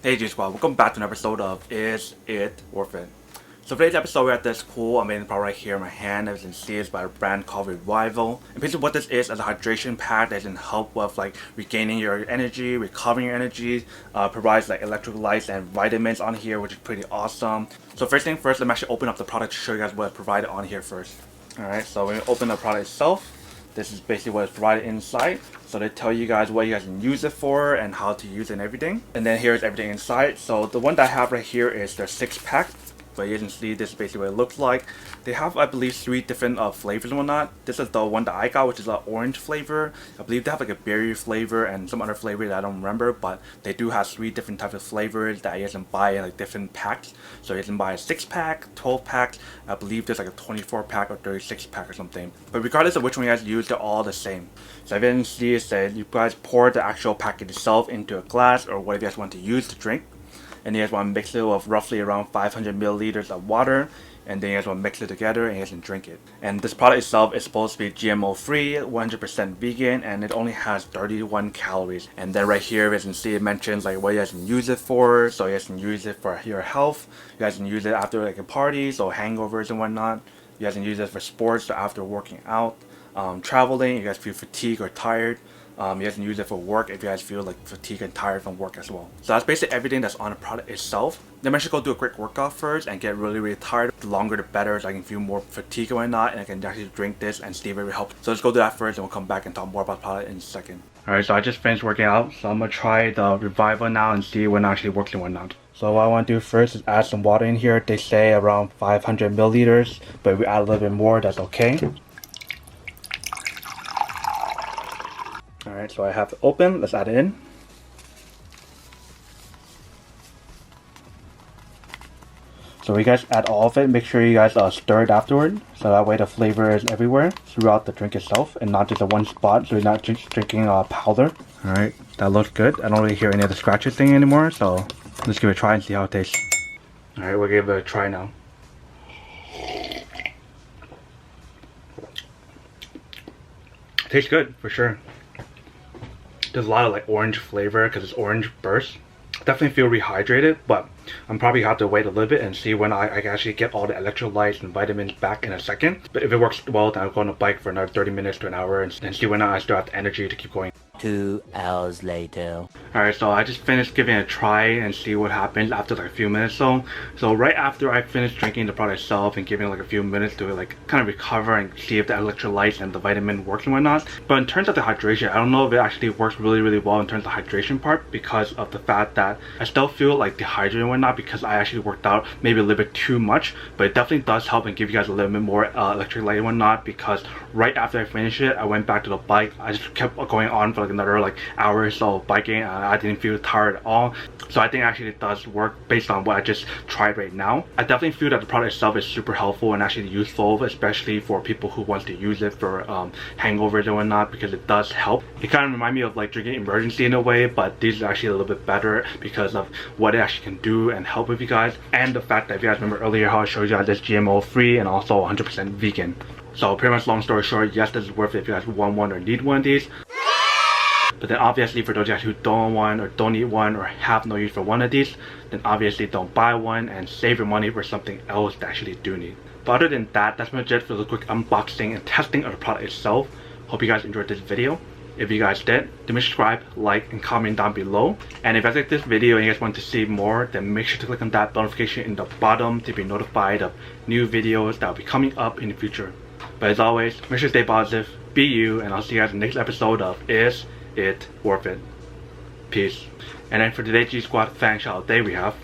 Hey G Squad, welcome back to an episode of Is It Worth It? So for today's episode, we're at this cool amazing product right here in my hand. As you can see, it's by a brand called Revival. And basically what this is a hydration pack that can help with like regaining your energy, recovering your energy, provides like electrolytes and vitamins on here, which is pretty awesome. So first thing first, let me actually open up the product to show you guys what it's provided on here first. Alright, so when you open the product itself, this is basically what is provided inside. So they tell you guys what you guys can use it for and how to use it and everything. And then here's everything inside. So the one that I have right here is their 6-pack. But you can see this is basically what it looks like. They have, I believe, 3 different flavors and whatnot. This is the one that I got, which is an orange flavor. I believe they have like a berry flavor and some other flavor that I don't remember. But they do have 3 different types of flavors that you can buy in like different packs. So you can buy a 6-pack, 12-pack. I believe there's like a 24-pack or 36-pack or something. But regardless of which one you guys use, they're all the same. So if you can see, it says you guys pour the actual package itself into a glass or whatever you guys want to use to drink. And you guys want to mix it with roughly around 500 milliliters of water, and then you guys want to mix it together and you guys can drink it. And this product itself is supposed to be GMO free, 100% vegan, and it only has 31 calories. And then right here, as you can see, it mentions like what you guys can use it for. So you guys can use it for your health. You guys can use it after like a party, so hangovers and whatnot. You guys can use it for sports, so after working out, traveling. You guys feel fatigued or tired. You guys can use it for work if you guys feel like fatigued and tired from work as well. So that's basically everything that's on the product itself. Then I should go do a quick workout first and get really tired. The longer the better, so I can feel more fatigue and whatnot, and I can actually drink this and see if it helps. So let's go do that first and we'll come back and talk more about the product in a second. Alright, so I just finished working out, so I'm gonna try the Revival now and see when it actually works and whatnot. So what I want to do first is add some water in here. They say around 500 milliliters, but if we add a little bit more, that's okay. Alright, so I have it open. Let's add it in. So you guys add all of it. Make sure you guys stir it afterward, so that way the flavor is everywhere throughout the drink itself and not just at one spot, so you're not just drinking powder. Alright, that looks good. I don't really hear any of the scratches thing anymore, so let's give it a try and see how it tastes. Alright, we'll give it a try now. It tastes good, for sure. There's a lot of like orange flavor because it's orange burst. Definitely feel rehydrated, but I'm probably have to wait a little bit and see when I can actually get all the electrolytes and vitamins back in a second. But if it works well, then I'll go on a bike for another 30 minutes to an hour and see when I still have the energy to keep going. 2 hours later. Alright, so I just finished giving it a try and see what happens after like a few minutes. So right after I finished drinking the product itself and giving it like a few minutes to like kind of recover and see if the electrolytes and the vitamin works and whatnot. But in terms of the hydration, I don't know if it actually works really well in terms of the hydration part, because of the fact that I still feel like dehydrated and whatnot because I actually worked out maybe a little bit too much. But it definitely does help and give you guys a little bit more electrolyte and whatnot, because right after I finished it, I went back to the bike. I just kept going on for like another like hour or so biking. I didn't feel tired at all. So I think actually it does work based on what I just tried right now. I definitely feel that the product itself is super helpful and actually useful, especially for people who want to use it for hangovers and whatnot, because it does help. It kind of reminds me of like drinking emergency in a way, but these are actually a little bit better because of what it actually can do and help with you guys, and the fact that if you guys remember earlier how I showed you guys it's GMO free and also 100% vegan. So pretty much long story short, yes, this is worth it if you guys want one or need one of these. But then obviously for those guys who don't want or don't need one or have no use for one of these, then obviously don't buy one and save your money for something else that actually do need. But other than that, that's pretty much it for the quick unboxing and testing of the product itself. Hope you guys enjoyed this video. If you guys did, then subscribe, like, and comment down below. And if you guys like this video and you guys want to see more, then make sure to click on that notification in the bottom to be notified of new videos that will be coming up in the future. But as always, make sure to stay positive, be you, and I'll see you guys in the next episode of Is It Worth It? Peace. And then for today's G Squad fan shout out day, we have